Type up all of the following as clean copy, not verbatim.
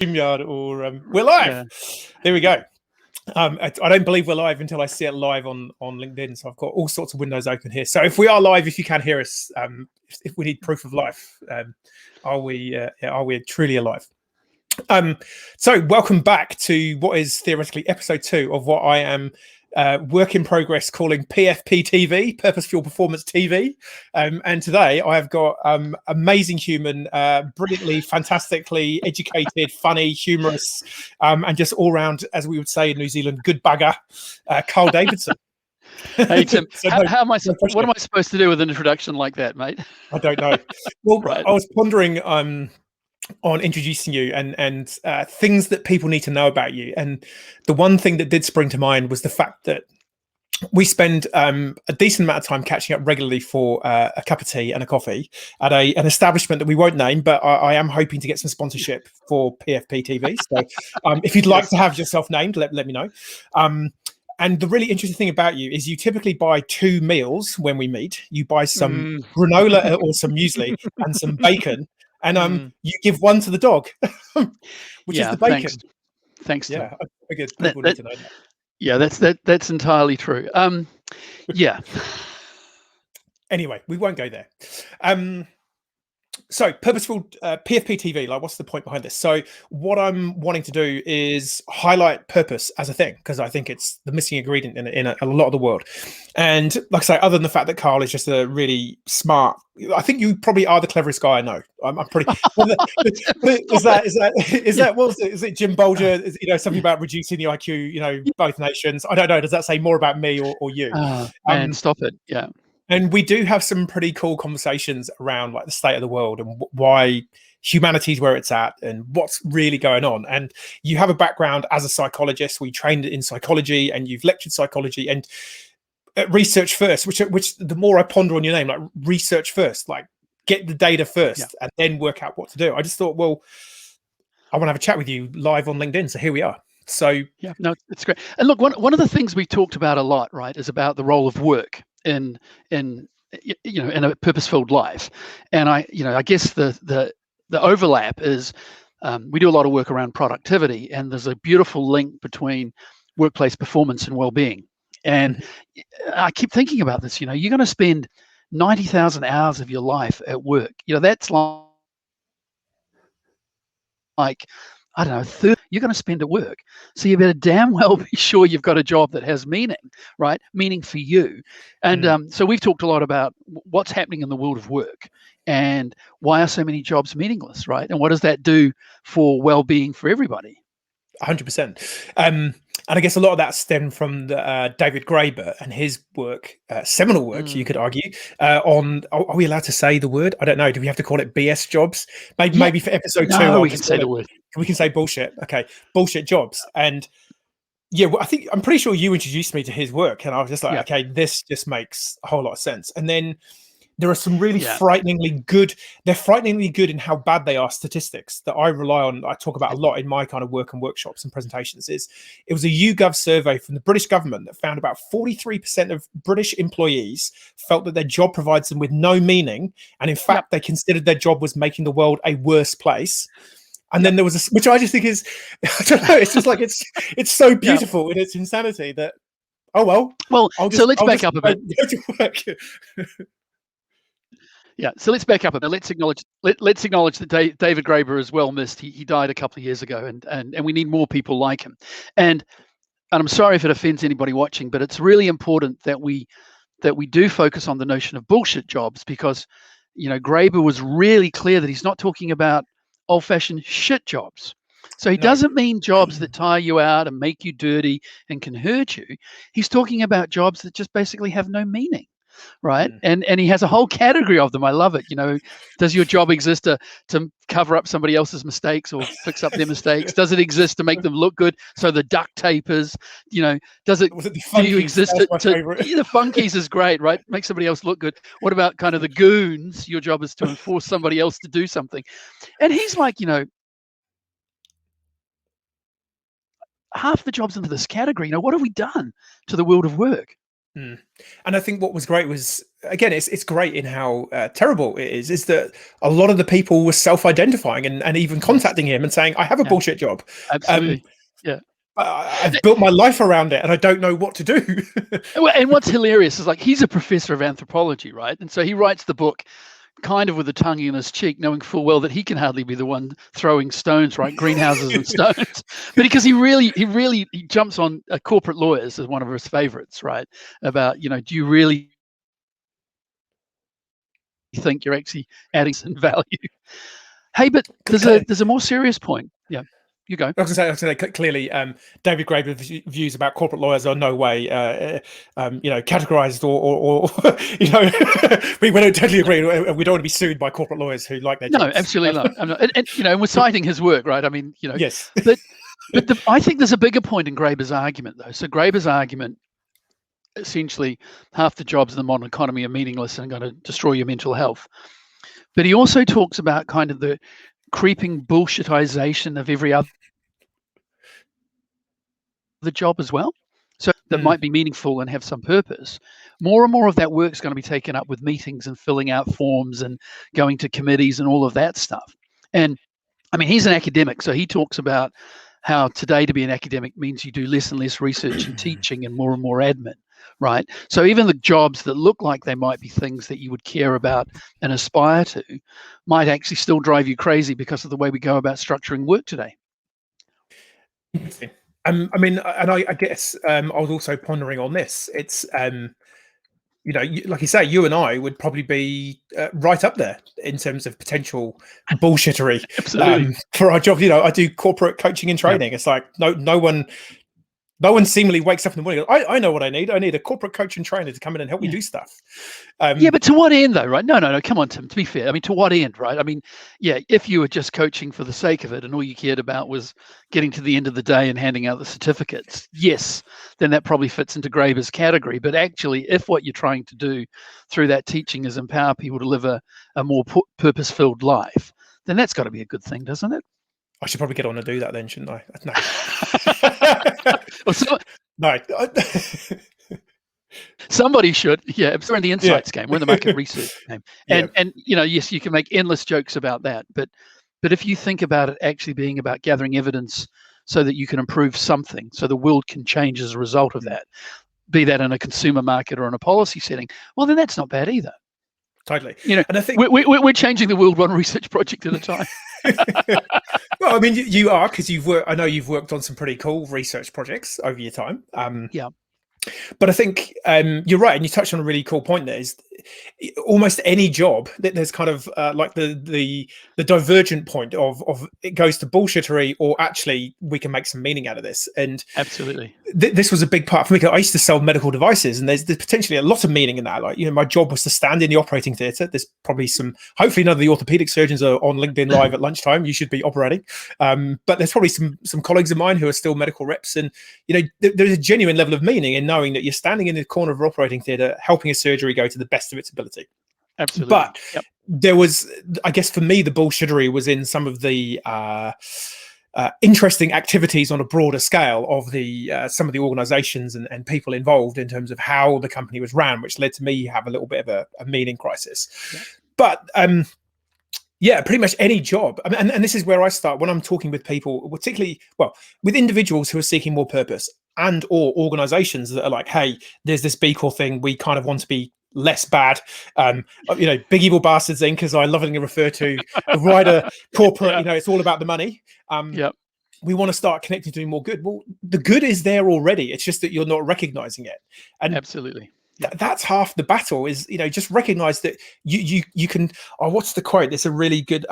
StreamYard or we're live. Yeah. There we go. I don't believe we're live until I see it live on LinkedIn. So I've got all sorts of windows open here. So if we are live, if you can hear us, if we need proof of life, are we truly alive? So welcome back to what is theoretically episode 2 of what I am work in progress calling PFP TV, Purposeful Performance TV. And today I've got amazing human, brilliantly, fantastically educated, funny, humorous, and just all round, as we would say in New Zealand, good bugger, Carl Davidson. Hey Tim, So what am I supposed to do with an introduction like that, mate? I don't know. Well, Right. I was pondering on introducing you and things that people need to know about you. And the one thing that did spring to mind was the fact that we spend a decent amount of time catching up regularly for a cup of tea and a coffee at an establishment that we won't name, but I am hoping to get some sponsorship for PFP TV. So if you'd like to have yourself named, let me know. And the really interesting thing about you is you typically buy 2 meals when we meet. You buy some granola or some muesli and some bacon. And you give one to the dog, which is the bacon. Thanks. Yeah, I figured people need to know that. Yeah, that's entirely true. Yeah. Anyway, we won't go there. So purposeful PFP TV, like what's the point behind this? So what I'm wanting to do is highlight purpose as a thing, because I think it's the missing ingredient in a lot of the world. And like I say, other than the fact that Carl is just a really smart, I think you probably are the cleverest guy I know. I'm pretty. Is that what was it? Is it Jim Bolger? Something about reducing the IQ, both nations. I don't know. Does that say more about me or you? Man, stop it. Yeah. And we do have some pretty cool conversations around like the state of the world and why humanity's where it's at and what's really going on. And you have a background as a psychologist. We trained in psychology and you've lectured psychology and research first, which the more I ponder on your name, like research first, like get the data first and then work out what to do. I just thought, well, I want to have a chat with you live on LinkedIn. So here we are. So yeah, no, it's great. And look, one of the things we talked about a lot, right, is about the role of work in a purpose-filled life. And I guess the overlap is we do a lot of work around productivity, and there's a beautiful link between workplace performance and well-being. And I keep thinking about this, you're going to spend 90,000 hours of your life at work. That's like I don't know, 30 you're going to spend at work. So you better damn well be sure you've got a job that has meaning, right? Meaning for you. And so we've talked a lot about what's happening in the world of work and why are so many jobs meaningless, right? And what does that do for well-being for everybody? 100%. And I guess a lot of that stemmed from David Graeber and his work, seminal work, you could argue, on, are we allowed to say the word? I don't know. Do we have to call it BS jobs? Maybe for episode 2. No, we can say the word. We can say bullshit. Okay. Bullshit jobs. And yeah, well, I'm pretty sure you introduced me to his work and I was just like, okay, this just makes a whole lot of sense. And then there are some really frighteningly good, they're frighteningly good in how bad they are statistics that I rely on. I talk about a lot in my kind of work and workshops and presentations. It was a YouGov survey from the British government that found about 43% of British employees felt that their job provides them with no meaning. And in fact, they considered their job was making the world a worse place. And then there was which I just think is, I don't know, it's just like, it's so beautiful in its insanity that, well, so let's back up a bit. Yeah, so let's back up a bit. Let's acknowledge that David Graeber is well missed. He died a couple of years ago, and we need more people like him. And I'm sorry if it offends anybody watching, but it's really important that we do focus on the notion of bullshit jobs, because Graeber was really clear that he's not talking about old-fashioned shit jobs. So he doesn't mean jobs that tire you out and make you dirty and can hurt you. He's talking about jobs that just basically have no meaning. Right. And he has a whole category of them. I love it. Does your job exist to cover up somebody else's mistakes or fix up their mistakes? Does it exist to make them look good? So the duct tapers, does it, do you exist to the funkies is great, right? Make somebody else look good. What about kind of the goons? Your job is to enforce somebody else to do something. And he's like, half the jobs into this category, what have we done to the world of work? Mm. And I think what was great was, again, it's great in how terrible it is that a lot of the people were self-identifying and even contacting him and saying, I have a bullshit job. Absolutely. Yeah. I've built my life around it and I don't know what to do. And what's hilarious is, like, he's a professor of anthropology, right? And so he writes the book kind of with a tongue in his cheek, knowing full well that he can hardly be the one throwing stones, right? Greenhouses and stones. But because he jumps on corporate lawyers as one of his favorites, right? About, do you really think you're actually adding some value? Hey, but there's a more serious point. Yeah. You go. I was going to say, clearly, David Graeber's views about corporate lawyers are no way, categorized or we don't totally agree. We don't want to be sued by corporate lawyers who like their jobs. No, absolutely not. And we're citing his work, right? I mean, yes. But I think there's a bigger point in Graeber's argument, though. So Graeber's argument, essentially, half the jobs in the modern economy are meaningless and going to destroy your mental health. But he also talks about kind of the creeping bullshitization of every other job as well, so that might be meaningful and have some purpose. More and more of that work is going to be taken up with meetings and filling out forms and going to committees and all of that stuff. And I mean, he's an academic, so he talks about how today to be an academic means you do less and less research and teaching and more admin, right? So even the jobs that look like they might be things that you would care about and aspire to might actually still drive you crazy because of the way we go about structuring work today. I mean, and I guess I was also pondering on this. It's, like you say, you and I would probably be right up there in terms of potential bullshittery for our job. I do corporate coaching and training. It's like no one seemingly wakes up in the morning and goes, I know what I need. I need a corporate coach and trainer to come in and help me do stuff. But to what end, though, right? No. Come on, Tim. To be fair, I mean, to what end, right? I mean, if you were just coaching for the sake of it and all you cared about was getting to the end of the day and handing out the certificates, yes, then that probably fits into Graeber's category. But actually, if what you're trying to do through that teaching is empower people to live a more purpose-filled life, then that's got to be a good thing, doesn't it? I should probably get on and do that then, shouldn't I? No. Somebody should. Yeah, we're in the insights game. We're in the market research game. And yes, you can make endless jokes about that. But if you think about it actually being about gathering evidence so that you can improve something, so the world can change as a result of that, be that in a consumer market or in a policy setting, well, then that's not bad either. Totally. And I think we're changing the world one research project at a time. Well, I mean, you are, because I know you've worked on some pretty cool research projects over your time. But I think you're right, and you touched on a really cool point there. Is almost any job that there's kind of like the divergent point of it goes to bullshittery, or actually we can make some meaning out of this. And absolutely, this was a big part for me. I used to sell medical devices, and there's potentially a lot of meaning in that. Like, my job was to stand in the operating theatre. There's probably hopefully none of the orthopedic surgeons are on LinkedIn Live at lunchtime. You should be operating, but there's probably some colleagues of mine who are still medical reps, and there's a genuine level of meaning in knowing that you're standing in the corner of an operating theatre helping a surgery go to the best of its ability. Absolutely. But there was, I guess for me, the bullshittery was in some of the interesting activities on a broader scale of some of the organizations and people involved in terms of how the company was ran, which led to me have a little bit of a meaning crisis. But pretty much any job. I mean, and this is where I start when I'm talking with people, particularly, with individuals who are seeking more purpose, and or organizations that are like, hey, there's this B Corp thing, we kind of want to be less bad, big evil bastards Inc., as I lovingly refer to the wider corporate, it's all about the money. We want to start connecting to do more good. Well, the good is there already. It's just that you're not recognizing it. And absolutely. That's half the battle, is just recognize that you can. What's the quote? It's a really good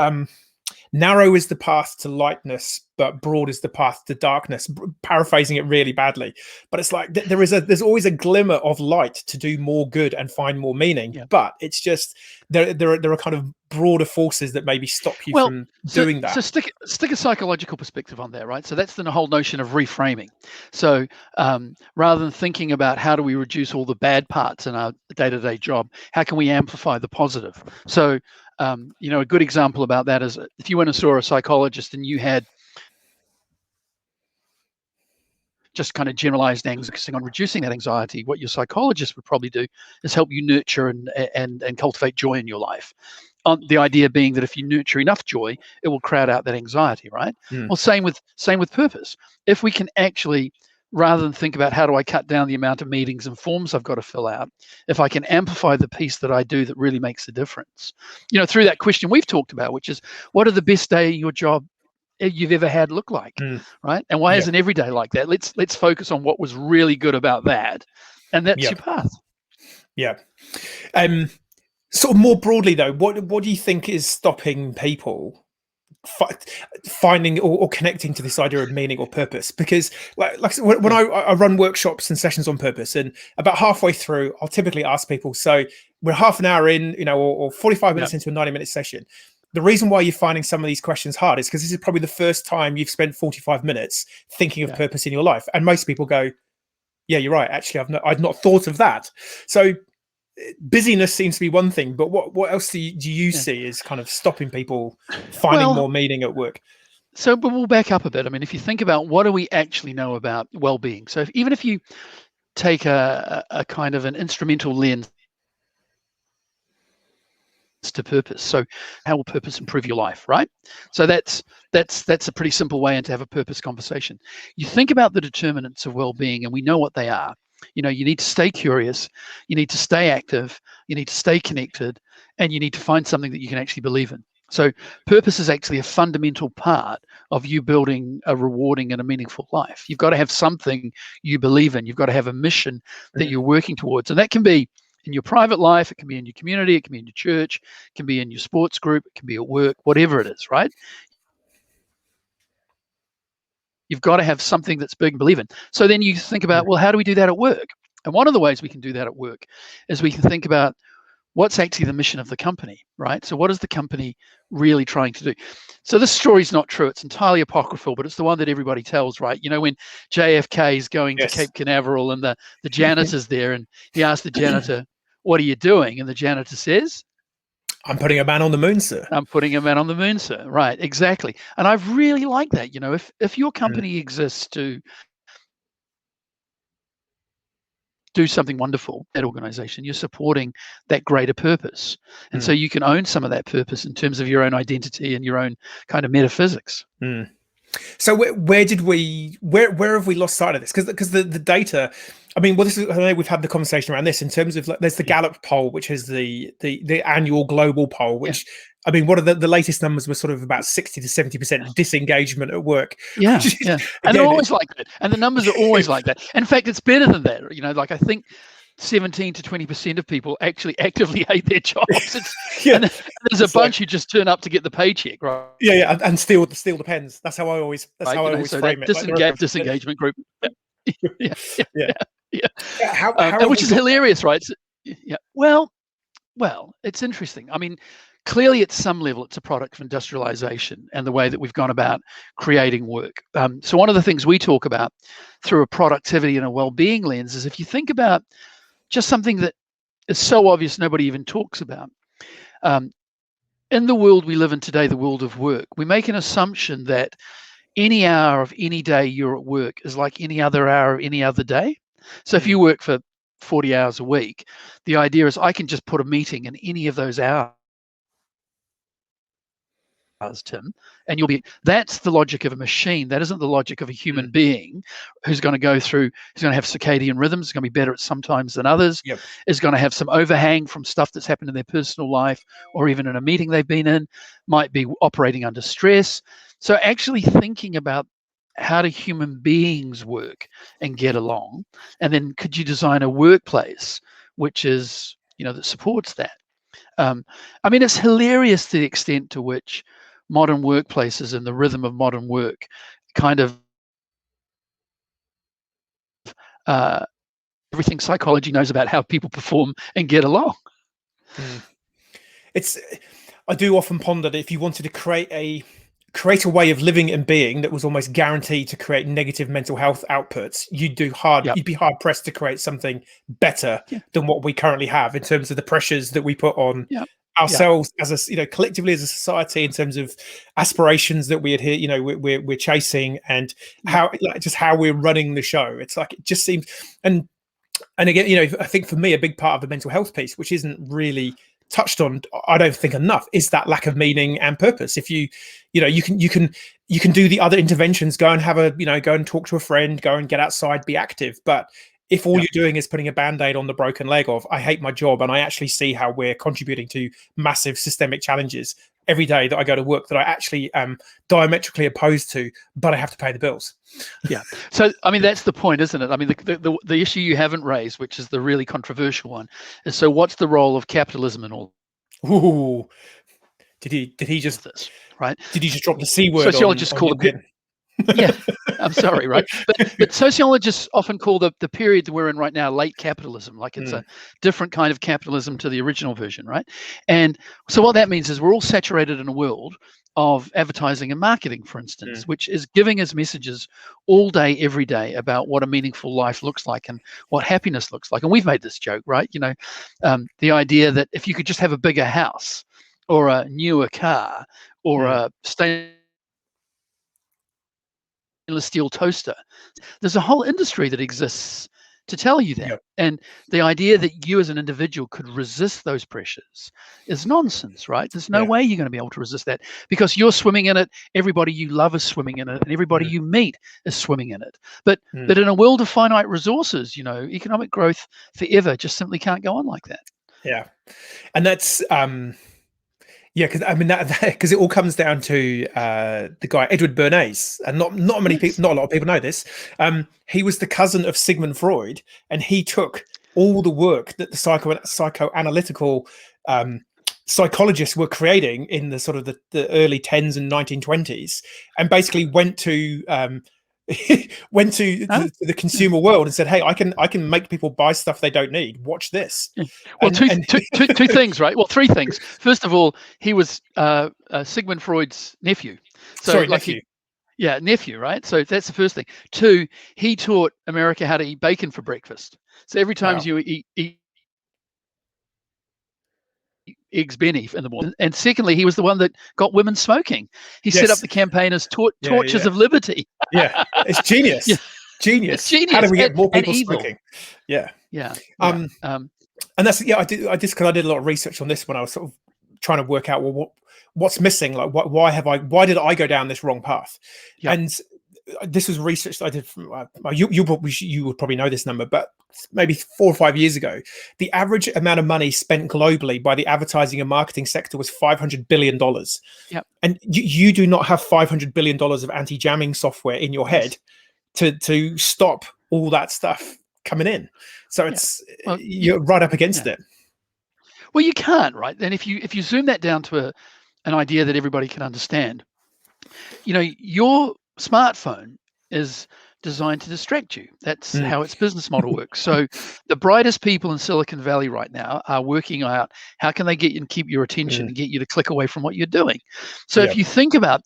narrow is the path to lightness, but broad is the path to darkness. Paraphrasing it really badly, but it's like there's always a glimmer of light to do more good and find more meaning. But it's just there are kind of broader forces that maybe stop you from doing that. So stick a psychological perspective on that, right? So that's the whole notion of reframing. So rather than thinking about how do we reduce all the bad parts in our day-to-day job, how can we amplify the positive? So a good example about that is if you went and saw a psychologist and you had just kind of generalized anxiety, focusing on reducing that anxiety, what your psychologist would probably do is help you nurture and cultivate joy in your life. The idea being that if you nurture enough joy, it will crowd out that anxiety, right? Well, same with purpose. If we can actually, rather than think about how do I cut down the amount of meetings and forms I've got to fill out, if I can amplify the piece that I do that really makes a difference, through that question we've talked about, which is, what are the best day of your job you've ever had look like, right? And why isn't every day like that? Let's focus on what was really good about that, and that's your path. Yeah. Sort of more broadly though, what do you think is stopping people finding or connecting to this idea of meaning or purpose? Because like I said, when I run workshops and sessions on purpose, and about halfway through, I'll typically ask people, so we're half an hour in, or 45 minutes into a 90-minute session. The reason why you're finding some of these questions hard is because this is probably the first time you've spent 45 minutes thinking of purpose in your life. And most people go, yeah, you're right. Actually, I've not thought of that. So busyness seems to be one thing, but what else do you see is kind of stopping people finding more meaning at work? So, but we'll back up a bit. I mean, if you think about what do we actually know about well-being, so even if you take a kind of an instrumental lens to purpose, so how will purpose improve your life, right? So that's a pretty simple way to have a purpose conversation. You think about the determinants of well-being, and we know what they are. You need to stay curious, you need to stay active, you need to stay connected, and you need to find something that you can actually believe in. So purpose is actually a fundamental part of you building a rewarding and a meaningful life. You've got to have something you believe in. You've got to have a mission that you're working towards. And that can be in your private life, it can be in your community, it can be in your church, it can be in your sports group, it can be at work, whatever it is, right? You've got to have something that's big and believe in. So then you think about, well, how do we do that at work? And one of the ways we can do that at work is we can think about what's actually the mission of the company, right? So what is the company really trying to do? So this story's not true. It's entirely apocryphal, but it's the one that everybody tells, right? When JFK is going to Cape Canaveral and the janitor's there, and he asks the janitor, what are you doing? And the janitor says, I'm putting a man on the moon, sir. I'm putting a man on the moon, sir. Right, exactly. And I really like that. If your company exists to do something wonderful, that organization, you're supporting that greater purpose. And so you can own some of that purpose in terms of your own identity and your own kind of metaphysics. So where have we lost sight of this? Because the data, I mean, I know we've had the conversation around this in terms of there's the Gallup poll, which is the annual global poll, which I mean, what are the latest numbers were sort of about 60 to 70% disengagement at work. Yeah. And they're always like that. And the numbers are always like that. In fact, it's better than that. I think 17 to 20% of people actually actively hate their jobs. And there's a bunch who just turn up to get the paycheck, right? Yeah, and steal the pens. That's how I always frame it. Disengagement group. Yeah. Which is hilarious, right? So, Well, it's interesting. I mean, clearly at some level, it's a product of industrialization and the way that we've gone about creating work. So one of the things we talk about through a productivity and a well-being lens is if you think about just something that is so obvious nobody even talks about. In the world we live in today, the world of work, we make an assumption that any hour of any day you're at work is like any other hour of any other day. So if you work for 40 hours a week, the idea is I can just put a meeting in any of those hours, Tim, and that's the logic of a machine. That isn't the logic of a human being who's going to have circadian rhythms, is going to be better at some times than others, is going to have some overhang from stuff that's happened in their personal life or even in a meeting they've been in, might be operating under stress. So actually thinking about how do human beings work and get along, and then could you design a workplace which is, that supports that? I mean, it's hilarious to the extent to which modern workplaces and the rhythm of modern work kind of everything psychology knows about how people perform and get along. I do often ponder that if you wanted to create a way of living and being that was almost guaranteed to create negative mental health outputs, you'd be hard pressed to create something better than what we currently have in terms of the pressures that we put on ourselves as a collectively as a society in terms of aspirations that we adhere, we're chasing, and how just how we're running the show. It's like it just seems, and again, I think for me a big part of the mental health piece, which isn't really touched on, I don't think enough, is that lack of meaning and purpose. If you can do the other interventions, go and go and talk to a friend, go and get outside, be active, but if all you're doing is putting a band-aid on the broken leg of, I hate my job, and I actually see how we're contributing to massive systemic challenges every day that I go to work that I actually am diametrically opposed to, but I have to pay the bills. Yeah. So, I mean, that's the point, isn't it? I mean, the issue you haven't raised, which is the really controversial one, is so what's the role of capitalism in all? Ooh. Did he just this, right? Did he just drop the C word? Sociologists call it. Yeah, I'm sorry, right? But sociologists often call the period that we're in right now late capitalism, like it's a different kind of capitalism to the original version, right? And so what that means is we're all saturated in a world of advertising and marketing, for instance, which is giving us messages all day, every day about what a meaningful life looks like and what happiness looks like. And we've made this joke, right? The idea that if you could just have a bigger house or a newer car or a stainless steel toaster, there's a whole industry that exists to tell you that. And the idea that you as an individual could resist those pressures is nonsense, right? There's no way you're going to be able to resist that, because you're swimming in it, everybody you love is swimming in it, and everybody you meet is swimming in it. But in a world of finite resources, economic growth forever just simply can't go on like that. Yeah. And that's because I mean because it all comes down to the guy Edward Bernays, and not many people, not a lot of people know this. He was the cousin of Sigmund Freud, and he took all the work that the psychoanalytical psychologists were creating in the sort of the early 10s and 1920s, and basically went to the consumer world and said, hey, I can make people buy stuff they don't need. Watch this. Well, two things, right? Well, three things. First of all, he was Sigmund Freud's nephew. Nephew. Nephew, right? So that's the first thing. Two, he taught America how to eat bacon for breakfast. So every time you eat eggs Benny in the morning. And secondly, he was the one that got women smoking. He set up the campaign as Torches of Liberty. It's genius. Genius. It's genius. How do we get more people smoking? And that's I did because I did a lot of research on this when I was sort of trying to work out what's missing, like why did I go down this wrong path? And this was research that I did from you would probably know this number, but maybe 4 or 5 years ago, the average amount of money spent globally by the advertising and marketing sector was $500 billion. And you do not have $500 billion of anti-jamming software in your head to stop all that stuff coming in. So it's you're right up against it. Well, you can't, right? And if you zoom that down to an idea that everybody can understand, your smartphone is designed to distract you. That's how its business model works. So the brightest people in Silicon Valley right now are working out how can they get you and keep your attention and get you to click away from what you're doing. So if you think about,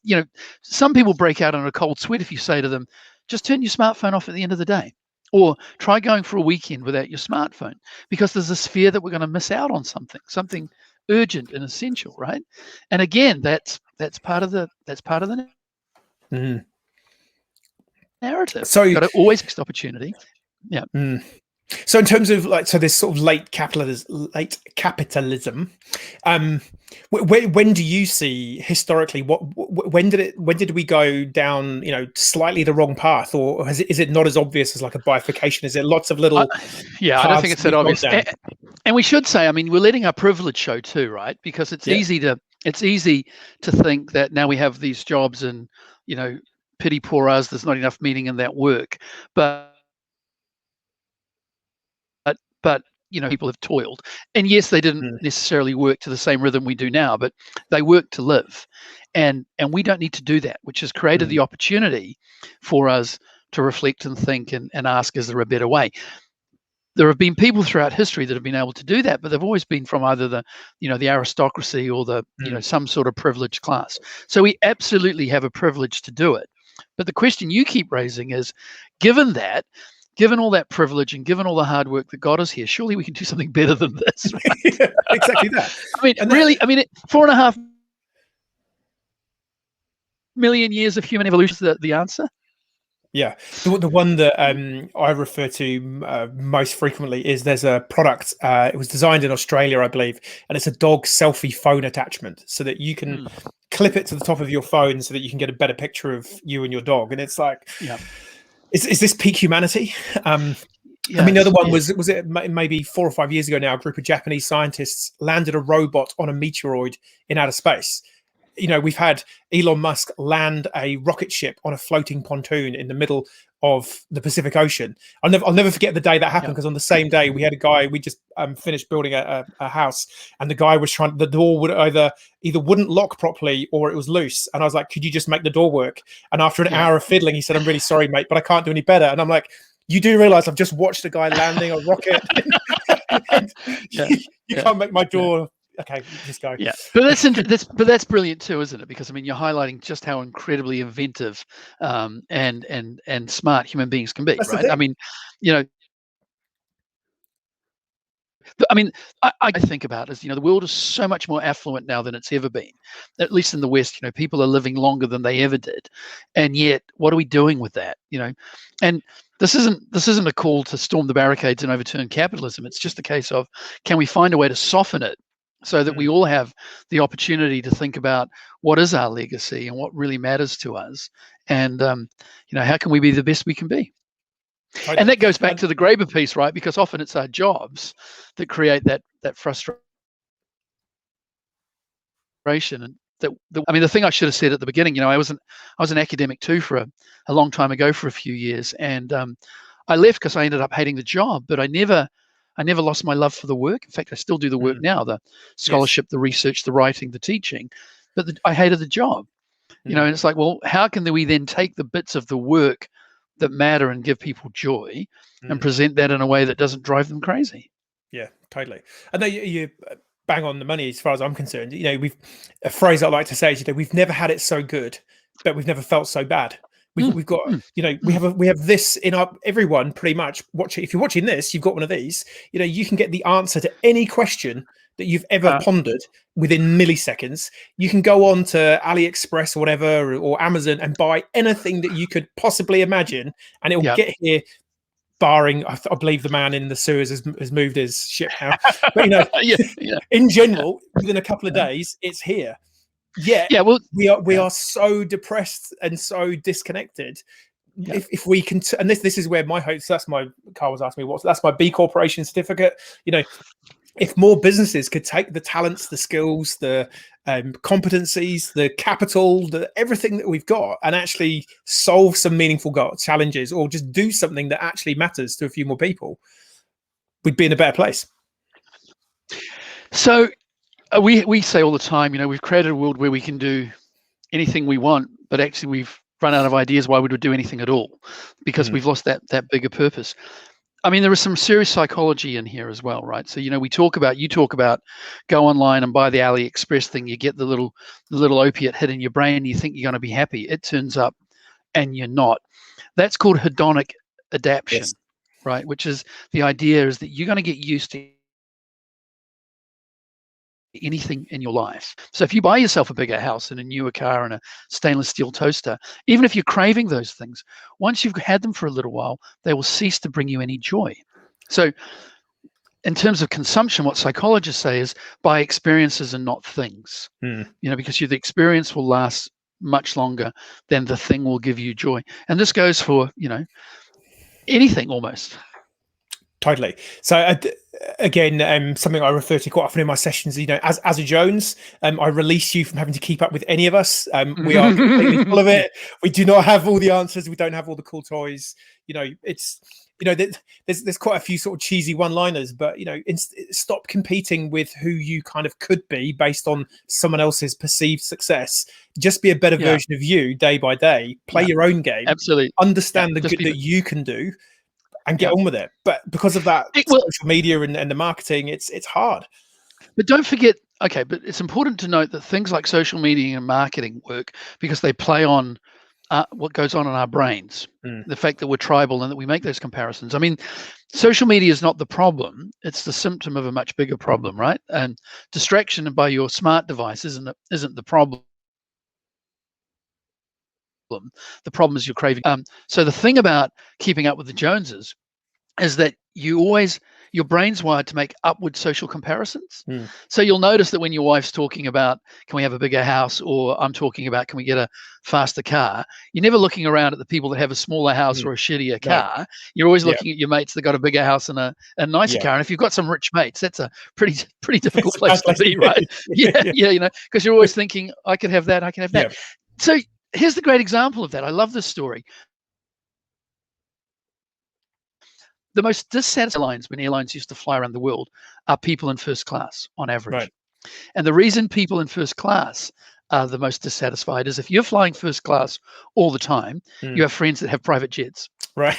some people break out in a cold sweat if you say to them, just turn your smartphone off at the end of the day, or try going for a weekend without your smartphone, because there's this fear that we're going to miss out on something urgent and essential, right? And again, that's part of the narrative. So you've got to always next opportunity. So in terms of this sort of late capitalism, when do you see historically when did we go down slightly the wrong path, or is it not as obvious as like a bifurcation? Is it lots of little I don't think it's that obvious. And we should say, I mean, we're letting our privilege show too, right? Because it's easy to think that now we have these jobs and pity poor us, there's not enough meaning in that work, but people have toiled, and yes, they didn't necessarily work to the same rhythm we do now, but they work to live, and we don't need to do that, which has created the opportunity for us to reflect and think and ask, is there a better way? There have been people throughout history that have been able to do that, but they've always been from either the aristocracy or the some sort of privileged class. So we absolutely have a privilege to do it. But the question you keep raising is, given that, given all that privilege and given all the hard work that got us here, surely we can do something better than this, right? Yeah, exactly that. I mean, really, I mean, 4.5 million years of human evolution is the answer. Yeah, the one that I refer to most frequently is there's a product. It was designed in Australia, I believe, and it's a dog selfie phone attachment, so that you can clip it to the top of your phone, so that you can get a better picture of you and your dog. And it's like, is this peak humanity? I mean, the other one was it maybe 4 or 5 years ago now? A group of Japanese scientists landed a robot on a meteoroid in outer space. You know, we've had Elon Musk land a rocket ship on a floating pontoon in the middle of the Pacific Ocean. I'll never forget the day that happened, because on the same day we had a guy, we just finished building a house, and the guy was the door would either wouldn't lock properly or it was loose. And I was like, could you just make the door work? And after an hour of fiddling, he said, I'm really sorry, mate, but I can't do any better. And I'm like, you do realize I've just watched a guy landing a rocket. You can't make my door. Okay, just go. Yeah, but that's brilliant too, isn't it? Because I mean, you're highlighting just how incredibly inventive and smart human beings can be, right? I mean, you know, I think about it as, you know, the world is so much more affluent now than it's ever been. At least in the West, you know, people are living longer than they ever did, and yet, what are we doing with that? You know, and this isn't a call to storm the barricades and overturn capitalism. It's just a case of, can we find a way to soften it, so that we all have the opportunity to think about what is our legacy and what really matters to us, and you know, how can we be the best we can be? And that goes back to the Graeber piece, right? Because often it's our jobs that create that frustration. And I mean, the thing I should have said at the beginning, you know, I was an academic too for a long time ago, for a few years, and I left because I ended up hating the job, but I never lost my love for the work. In fact, I still do the work now, the scholarship, the research, the writing, the teaching, but I hated the job. You know, and it's like, well, how can we then take the bits of the work that matter and give people joy and present that in a way that doesn't drive them crazy? Yeah, totally. And you bang on the money as far as I'm concerned. You know, a phrase I like to say is, you know, we've never had it so good, but we've never felt so bad. We've got, you know, we have this in everyone pretty much watching. If you're watching this, you've got one of these. You know, you can get the answer to any question that you've ever pondered within milliseconds. You can go on to AliExpress or whatever, or Amazon, and buy anything that you could possibly imagine, and it will get here. Barring, I believe the man in the sewers has moved his ship now. But, you know, in general, within a couple of days, it's here. Well, we are so depressed and so disconnected. If we can, and this is where my hopes. That's my Carl was asking me that's my B Corporation certificate. You know, if more businesses could take the talents, the skills, the competencies, the capital, everything that we've got, and actually solve some meaningful challenges, or just do something that actually matters to a few more people, we'd be in a better place. So we say all the time, you know, we've created a world where we can do anything we want, but actually we've run out of ideas why we would do anything at all, because we've lost that bigger purpose. I mean, there is some serious psychology in here as well, right? So, you know, you talk about go online and buy the AliExpress thing. You get the little opiate hit in your brain, and you think you're going to be happy. It turns up and you're not. That's called hedonic adaption, right? Which is the idea is that you're going to get used to anything in your life. So if you buy yourself a bigger house and a newer car and a stainless steel toaster, even if you're craving those things, once you've had them for a little while, they will cease to bring you any joy. So in terms of consumption, what psychologists say is buy experiences and not things, you know, because the experience will last much longer than the thing will give you joy. And this goes for, you know, anything almost. Totally. So again, something I refer to quite often in my sessions, you know, as a Jones, I release you from having to keep up with any of us. We are completely full of it. We do not have all the answers. We don't have all the cool toys. You know, it's, you know, there's quite a few sort of cheesy one-liners, but, you know, stop competing with who you kind of could be based on someone else's perceived success. Just be a better version of you day by day. Play your own game. Absolutely. Understand the good that you can do, and get on with it. But because of that social media and the marketing, it's hard. But don't forget, but it's important to note that things like social media and marketing work because they play on what goes on in our brains. The fact that we're tribal and that we make those comparisons. I mean, social media is not the problem; it's the symptom of a much bigger problem, right? And distraction by your smart device isn't the problem. The problem is you're craving. So the thing about keeping up with the Joneses is that your brain's wired to make upward social comparisons. So you'll notice that when your wife's talking about, can we have a bigger house, or I'm talking about, can we get a faster car, you're never looking around at the people that have a smaller house or a shittier car. No. You're always looking at your mates that got a bigger house and a nicer car. And if you've got some rich mates, that's a pretty difficult place to be, right? Yeah, because you're always thinking, I could have that, I can have that. So here's the great example of that. I love this story. The most dissatisfied airlines, when airlines used to fly around the world, are people in first class on average. Right. And the reason people in first class are the most dissatisfied is if you're flying first class all the time, you have friends that have private jets. Right.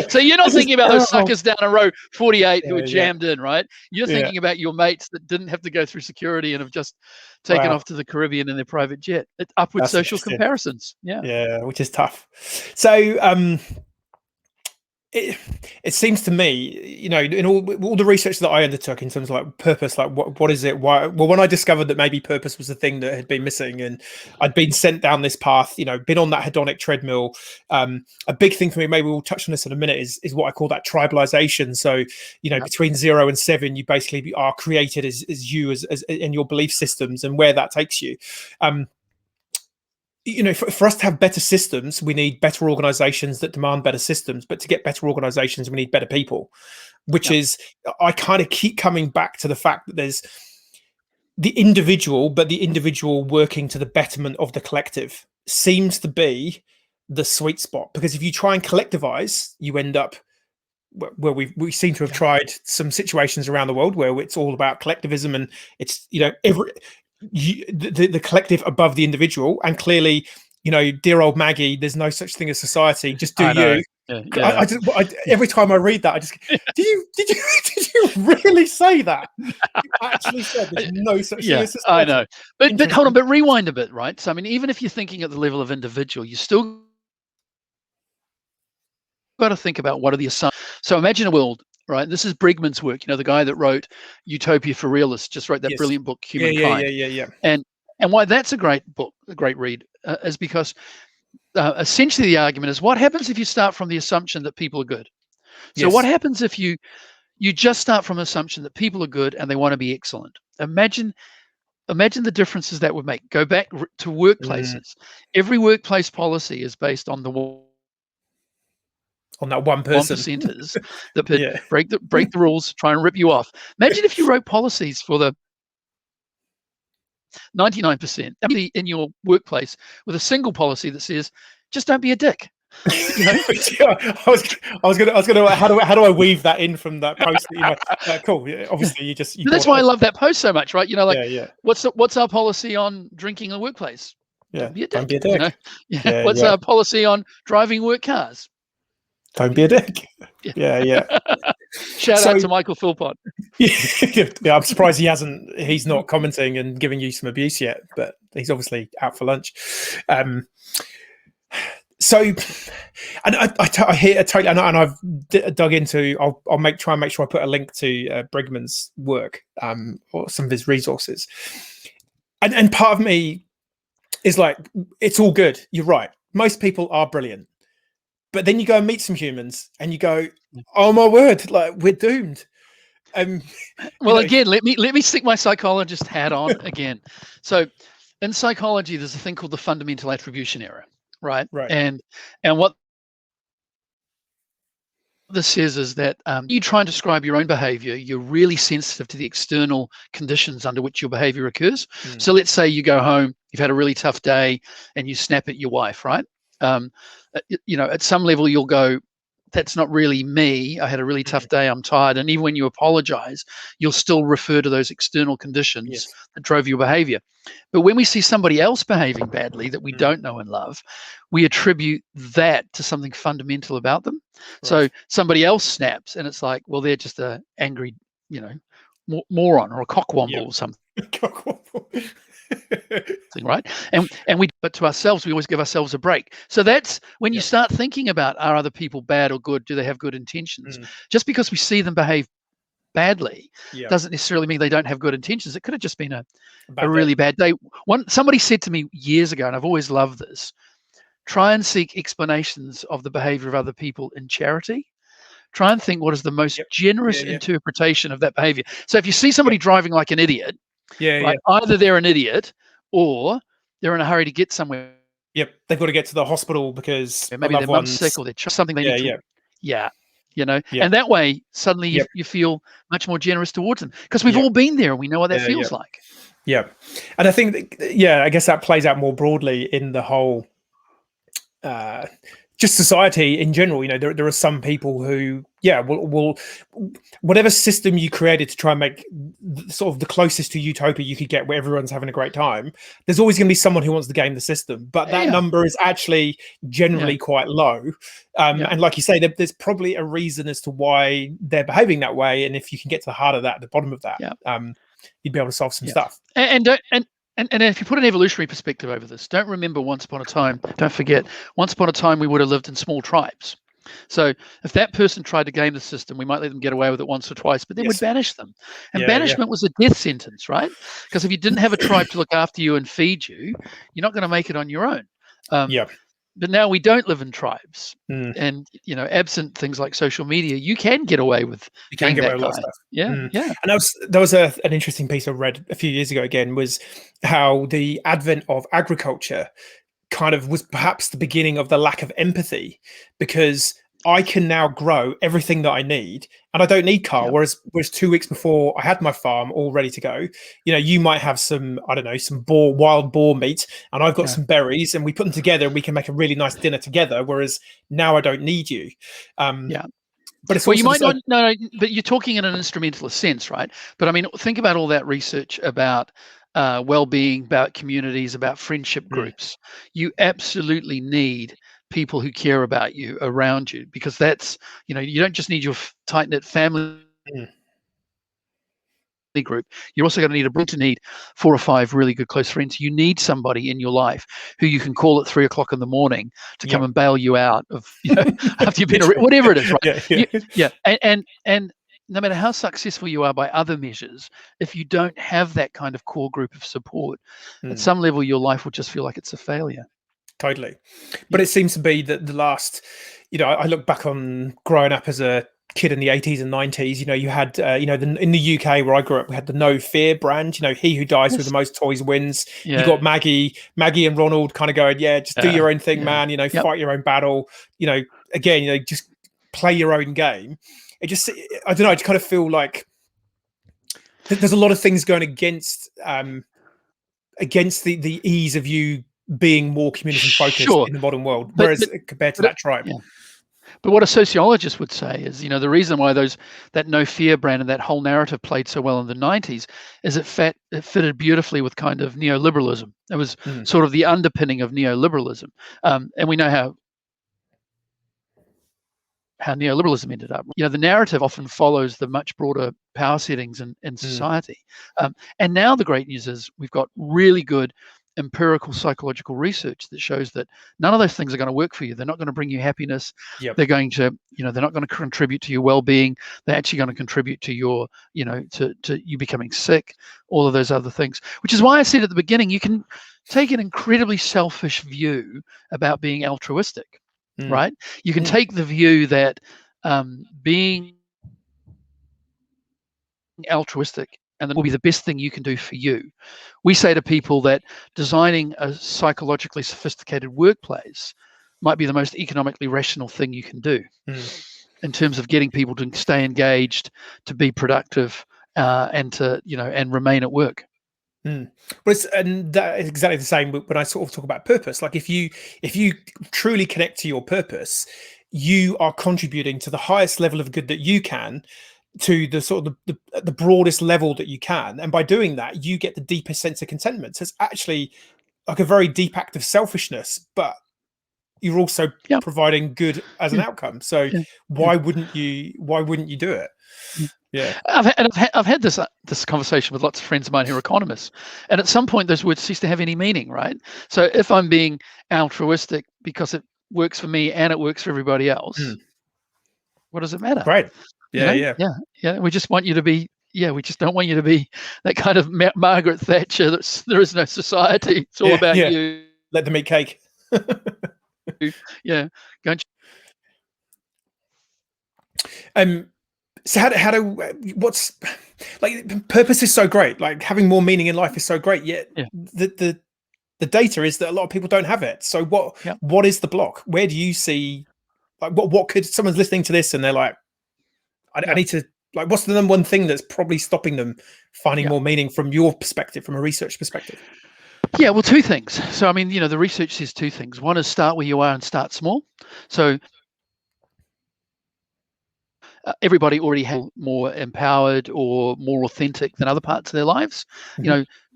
So you're not thinking about those suckers down a row 48 who are jammed in, right? You're thinking about your mates that didn't have to go through security and have just taken off to the Caribbean in their private jet. It's upward social comparisons. Yeah, which is tough. So it seems to me, in all the research that I undertook in terms of like purpose, like what is it? Why? Well, when I discovered that maybe purpose was the thing that had been missing, and I'd been sent down this path, been on that hedonic treadmill. A big thing for me, maybe we'll touch on this in a minute, is what I call that tribalization. So, between 0 and 7, you basically are created as you as in your belief systems and where that takes you. For us to have better systems, we need better organizations that demand better systems. But to get better organizations, we need better people, which is, I kind of keep coming back to the fact that there's the individual, but the individual working to the betterment of the collective seems to be the sweet spot. Because if you try and collectivize, you end up where we seem to have tried some situations around the world where it's all about collectivism, and it's, the collective above the individual. And clearly, dear old Maggie, there's no such thing as society, just do you. Every time I read that, I just did you really say that? You actually said there's no such thing as society. I know, but hold on, but rewind a bit, right? So I mean, even if you're thinking at the level of individual, you still got to think about what are the assumptions. So imagine a world, right? This is Bregman's work, the guy that wrote Utopia for Realists, just wrote that brilliant book, Humankind. Yeah. And why that's a great book, a great read, is because essentially the argument is, what happens if you start from the assumption that people are good? So what happens if you just start from an assumption that people are good and they want to be excellent? Imagine the differences that would make. Go back to workplaces. Every workplace policy is based on on that one person, 1%ers that break the rules, try and rip you off. Imagine if you wrote policies for the 99% in your workplace with a single policy that says, just don't be a dick. I was gonna how do I weave that in from that post? Cool. Yeah, obviously, you that's why I love that post so much, right? What's our policy on drinking in the workplace? Don't be a dick. What's our policy on driving work cars? Don't be a dick. Yeah. Shout out to Michael Philpott. I'm surprised he's not commenting and giving you some abuse yet, but he's obviously out for lunch. So, and I hear totally, and I've dug into. I'll try and make sure I put a link to Bregman's work, or some of his resources. And part of me is like, it's all good. You're right. Most people are brilliant. But then you go and meet some humans and you go, oh my word, like we're doomed. Well, again, let me stick my psychologist hat on again. So in psychology, there's a thing called the fundamental attribution error, right? And what this says is that you try and describe your own behavior, you're really sensitive to the external conditions under which your behavior occurs. So let's say you go home, you've had a really tough day and you snap at your wife, right? At some level you'll go, that's not really me. I had a really tough day. I'm tired. And even when you apologize, you'll still refer to those external conditions that drove your behavior. But when we see somebody else behaving badly that we don't know and love, we attribute that to something fundamental about them. So somebody else snaps and it's like, well, they're just an angry, moron or a cockwomble or something. right? But to ourselves, we always give ourselves a break. So that's when you start thinking about, are other people bad or good? Do they have good intentions? Just because we see them behave badly doesn't necessarily mean they don't have good intentions. It could have just been a really bad day. Somebody said to me years ago, and I've always loved this: try and seek explanations of the behavior of other people in charity. Try and think, what is the most generous interpretation of that behavior? So if you see somebody driving like an idiot, right, either they're an idiot or they're in a hurry to get somewhere. Yep, they've got to get to the hospital because maybe their mum's sick or they're something they need to. And that way suddenly you feel much more generous towards them, because we've all been there and we know what that feels like. Yeah, and I think I guess that plays out more broadly in the whole just society in general. There are some people who will whatever system you created to try and make sort of the closest to utopia you could get, where everyone's having a great time, there's always going to be someone who wants to game the system, but that number is actually generally quite low. And like you say, there's probably a reason as to why they're behaving that way, and if you can get to the heart of that, the bottom of that, you'd be able to solve some stuff. And if you put an evolutionary perspective over this, don't forget, once upon a time we would have lived in small tribes. So if that person tried to game the system, we might let them get away with it once or twice, but then we'd banish them. And banishment was a death sentence, right? Because if you didn't have a tribe to look after you and feed you, you're not going to make it on your own. But now we don't live in tribes, and absent things like social media, you can get away with. You can get away with a lot of stuff. And that was an interesting piece I read a few years ago. Again, was how the advent of agriculture kind of was perhaps the beginning of the lack of empathy, because I can now grow everything that I need, and I don't need Carl. Whereas 2 weeks before, I had my farm all ready to go. You might have some, I don't know, some wild boar meat, and I've got some berries, and we put them together, and we can make a really nice dinner together. Whereas now I don't need you. But it's you might not. No, but you're talking in an instrumentalist sense, right? But I mean, think about all that research about well-being, about communities, about friendship groups. You absolutely need people who care about you around you, because that's, you don't just need your tight-knit family group. You're also going to need 4 or 5 really good close friends. You need somebody in your life who you can call at 3 o'clock in the morning to come and bail you out of, after you've been whatever it is, right? And no matter how successful you are by other measures, if you don't have that kind of core group of support, at some level your life will just feel like it's a failure. Totally. But it seems to be that the last, I look back on growing up as a kid in the 80s and 90s, you had, in the UK where I grew up, we had the No Fear brand, he who dies with the most toys wins. You got Maggie and Ronald kind of going, just do your own thing, man, fight your own battle, again, just play your own game. It just, I don't know, I just kind of feel like there's a lot of things going against the ease of you being more community focused in the modern world, whereas compared to that tribe. But what a sociologist would say is, the reason why that No Fear brand and that whole narrative played so well in the 90s is it fitted beautifully with kind of neoliberalism. It was sort of the underpinning of neoliberalism. And we know how neoliberalism ended up. The narrative often follows the much broader power settings in society. And now the great news is we've got really good empirical psychological research that shows that none of those things are going to work for you. They're not going to bring you happiness. They're going to, they're not going to contribute to your well-being. They're actually going to contribute to your, to you becoming sick, all of those other things, which is why I said at the beginning, you can take an incredibly selfish view about being altruistic, right? You can take the view that being altruistic and that will be the best thing you can do for you. We say to people that designing a psychologically sophisticated workplace might be the most economically rational thing you can do in terms of getting people to stay engaged, to be productive, and to, and remain at work. Well, that is exactly the same when I sort of talk about purpose. Like if you truly connect to your purpose, you are contributing to the highest level of good that you can, to the sort of the broadest level that you can, and by doing that you get the deepest sense of contentment. So it's actually like a very deep act of selfishness, but you're also providing good as an outcome. So why wouldn't you do it? Yeah. I've had this conversation with lots of friends of mine who are economists, and at some point those words cease to have any meaning, right? So if I'm being altruistic because it works for me and it works for everybody else, what does it matter? Right. Yeah. We just want you to be. Yeah, we just don't want you to be that kind of Margaret Thatcher. There is no society. It's all about you. Let them eat cake. Yeah. So how do what's like purpose is so great, like having more meaning in life is so great, yet the data is that a lot of people don't have it. So what is the block? Where do you see, like, what could someone's listening to this and they're like, I need to, like, what's the number one thing that's probably stopping them finding more meaning from your perspective, from a research perspective? Yeah, well, two things. So, I mean, the research says two things. One is start where you are and start small. So everybody already has more empowered or more authentic than other parts of their lives.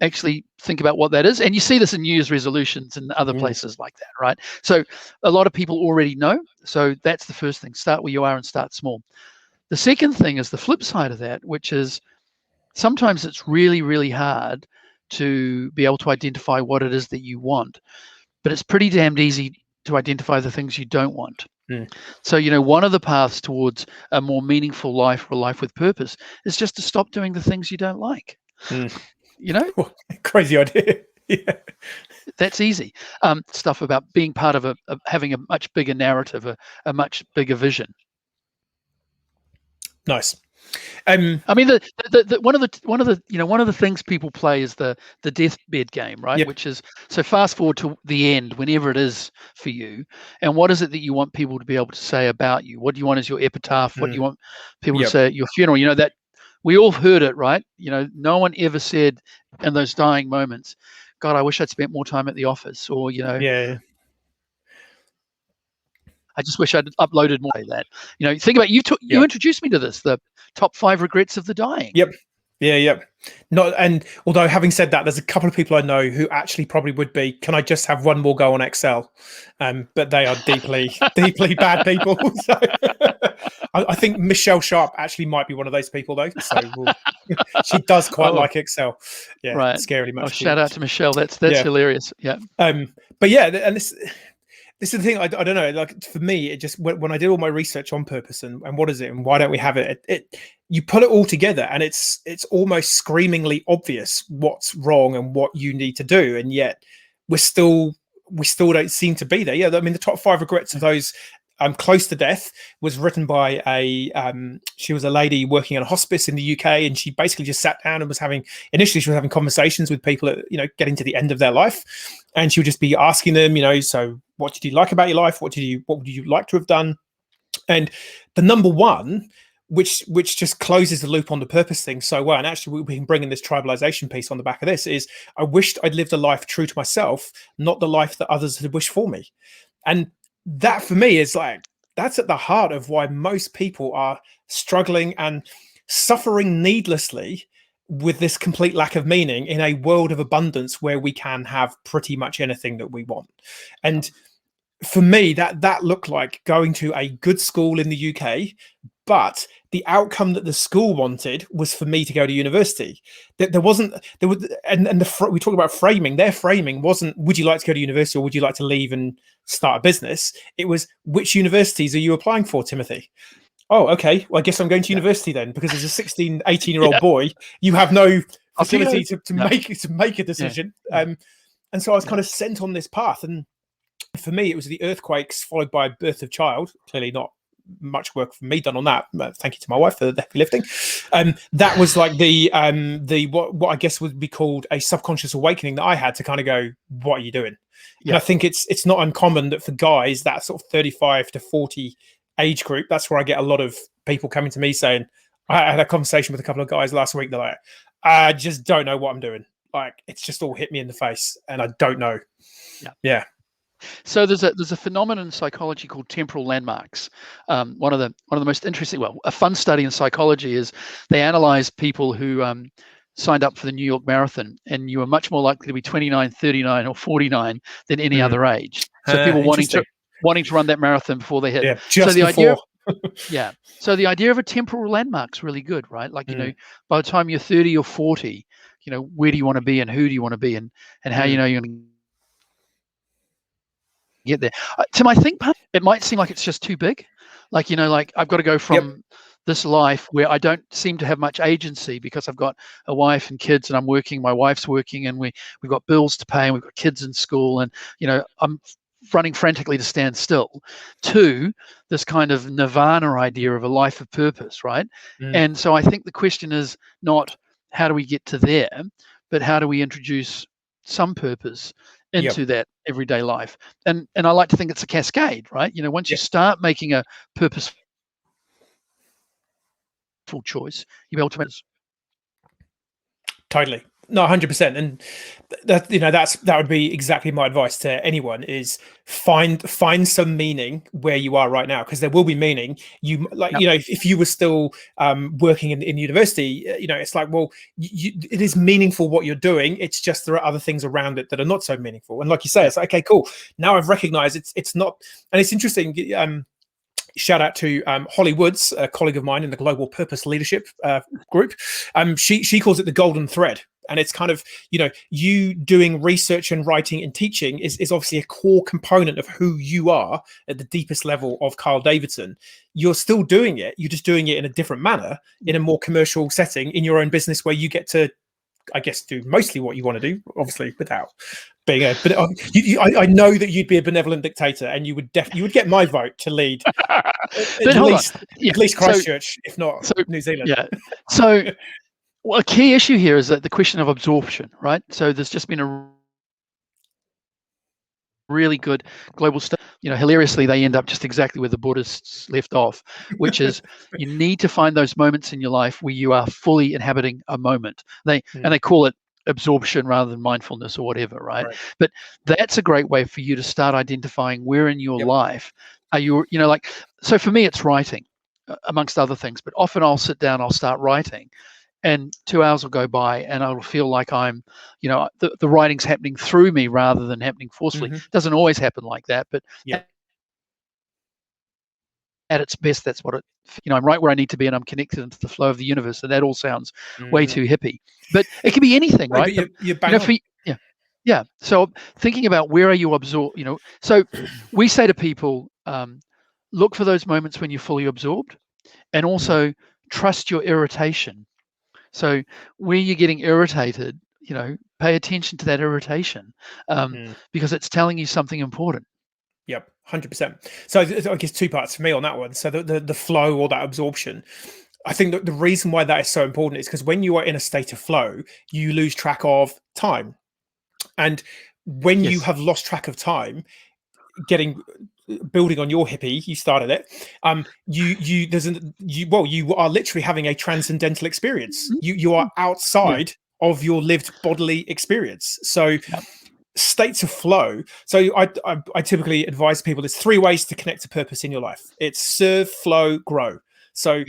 Actually think about what that is. And you see this in New Year's resolutions and other places like that, right? So a lot of people already know. So that's the first thing. Start where you are and start small. The second thing is the flip side of that, which is sometimes it's really, really hard to be able to identify what it is that you want, but it's pretty damned easy to identify the things you don't want. So, one of the paths towards a more meaningful life or a life with purpose is just to stop doing the things you don't like. Crazy idea. Yeah, that's easy. Stuff about being part of having a much bigger narrative, a much bigger vision. Nice. I mean, one of the things people play is the deathbed game, right? Which is, so fast forward to the end, whenever it is for you, and what is it that you want people to be able to say about you? What do you want as your epitaph? What do you want people to say at your funeral? That we all heard it, right? No one ever said in those dying moments, "God, I wish I'd spent more time at the office," or I just wish I'd uploaded more of that. Think about you introduced me to this, the top 5 regrets of the dying. Yep. And although having said that, there's a couple of people I know who actually probably would be, can I just have one more go on Excel? But they are deeply, deeply bad people. So I think Michelle Sharp actually might be one of those people though. So she does quite like Excel. Yeah, right. Scarily much. Shout out to Michelle. That's hilarious. Yeah. But yeah, and this is the thing. I don't know. Like for me, it just when I did all my research on purpose and what is it and why don't we have it? You put it all together, and it's almost screamingly obvious what's wrong and what you need to do, and yet we still don't seem to be there. Yeah, I mean, the top 5 regrets of those close to death was written by she was a lady working in a hospice in the UK, and she basically just sat down and was having conversations with people at, getting to the end of their life, and she would just be asking them, so what did you like about your life? What would you like to have done? And the number one, which just closes the loop on the purpose thing so well, and actually we can bring in this tribalization piece on the back of this, is I wished I'd lived a life true to myself, not the life that others had wished for me. And that for me is like, that's at the heart of why most people are struggling and suffering needlessly with this complete lack of meaning in a world of abundance where we can have pretty much anything that we want. And for me, that looked like going to a good school in the UK, but the outcome that the school wanted was for me to go to university. We talk about framing. Their framing wasn't, would you like to go to university or would you like to leave and start a business? It was, which universities are you applying for, Timothy? Oh, okay. Well, I guess I'm going to university then, because as a 16, 18-year-old boy, you have no facility to make a decision. And so I was kind of sent on this path. And for me, it was the earthquakes followed by birth of child. Clearly not much work for me done on that. Thank you to my wife for the heavy lifting. That was like the what I guess would be called a subconscious awakening that I had to kind of go, what are you doing? And I think it's not uncommon that for guys, that sort of 35 to 40 age group, that's where I get a lot of people coming to me saying, I had a conversation with a couple of guys last week. They're like, I just don't know what I'm doing. Like, it's just all hit me in the face and I don't know. Yeah. So there's a phenomenon in psychology called temporal landmarks. One of the most interesting, a fun study in psychology is they analyze people who signed up for the New York Marathon, and you were much more likely to be 29, 39, or 49 than any other age. So people wanting to wanting to run that marathon before they hit. Yeah, so the before. idea, so the idea of a temporal landmark's really good, right? Like, by the time you're 30 or 40, where do you want to be and who do you want to be and how you're going to get there. To my think part, it might seem like it's just too big. Like, like I've got to go from this life where I don't seem to have much agency because I've got a wife and kids and I'm working, my wife's working, and we've got bills to pay and we've got kids in school, and I'm running frantically to stand still, to this kind of nirvana idea of a life of purpose, right? And so I think the question is not how do we get to there, but how do we introduce some purpose into that everyday life. And I like to think it's a cascade, right? Once you start making a purposeful choice, you'll be able to make it. Totally. No, 100%. And that would be exactly my advice to anyone, is find some meaning where you are right now, because there will be meaning. If you were still working in university, it's like, well, it is meaningful what you're doing. It's just there are other things around it that are not so meaningful. And like you say, it's like, okay, cool. Now I've recognized it's not. And it's interesting. Shout out to Holly Woods, a colleague of mine in the Global Purpose Leadership group. She calls it the golden thread. And it's kind of, you doing research and writing and teaching is obviously a core component of who you are at the deepest level of Carl Davidson. You're still doing it. You're just doing it in a different manner, in a more commercial setting, in your own business, where you get to, I guess, do mostly what you want to do, obviously, without being I know that you'd be a benevolent dictator, and you would get my vote to lead at least Christchurch, if not New Zealand. Yeah. So, well, a key issue here is that the question of absorption, right? So there's just been a really good global study. Hilariously, they end up just exactly where the Buddhists left off, which is you need to find those moments in your life where you are fully inhabiting a moment. They call it absorption rather than mindfulness or whatever, right? But that's a great way for you to start identifying where in your life are you, so for me, it's writing, amongst other things, but often I'll sit down, I'll start writing, and 2 hours will go by and I'll feel like I'm, the writing's happening through me rather than happening forcefully. It doesn't always happen like that, but at its best, that's what I'm right where I need to be, and I'm connected into the flow of the universe. And that all sounds way too hippie, but it can be anything, right? You're bang on. Yeah. So thinking about where are you absorbed, so we say to people, look for those moments when you're fully absorbed, and also trust your irritation. So where you're getting irritated, pay attention to that irritation, because it's telling you something important. Yep, 100%. So I guess two parts for me on that one. So the flow or that absorption, I think that the reason why that is so important is because when you are in a state of flow, you lose track of time. And when you have lost track of time, building on your hippie, you started it. You are literally having a transcendental experience. You are outside of your lived bodily experience. So states of flow. So I typically advise people there's 3 ways to connect to purpose in your life. It's serve, flow, grow. So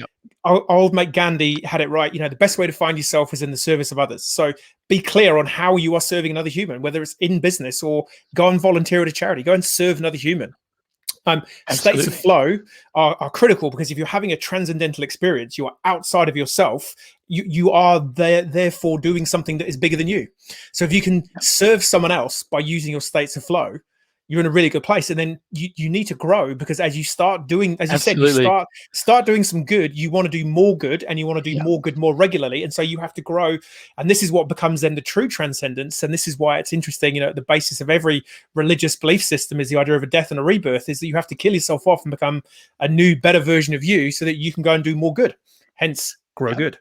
old mate Gandhi had it right. The best way to find yourself is in the service of others. So be clear on how you are serving another human, whether it's in business or go and volunteer at a charity, go and serve another human. States of flow are critical, because if you're having a transcendental experience, you are outside of yourself. You are therefore doing something that is bigger than you. So if you can serve someone else by using your states of flow, you're in a really good place. And then you need to grow, because as you start doing, as you said, you start doing some good, you want to do more good, and you want to do more good more regularly. And so you have to grow. And this is what becomes then the true transcendence. And this is why it's interesting, at the basis of every religious belief system is the idea of a death and a rebirth, is that you have to kill yourself off and become a new, better version of you so that you can go and do more good. Hence, grow good.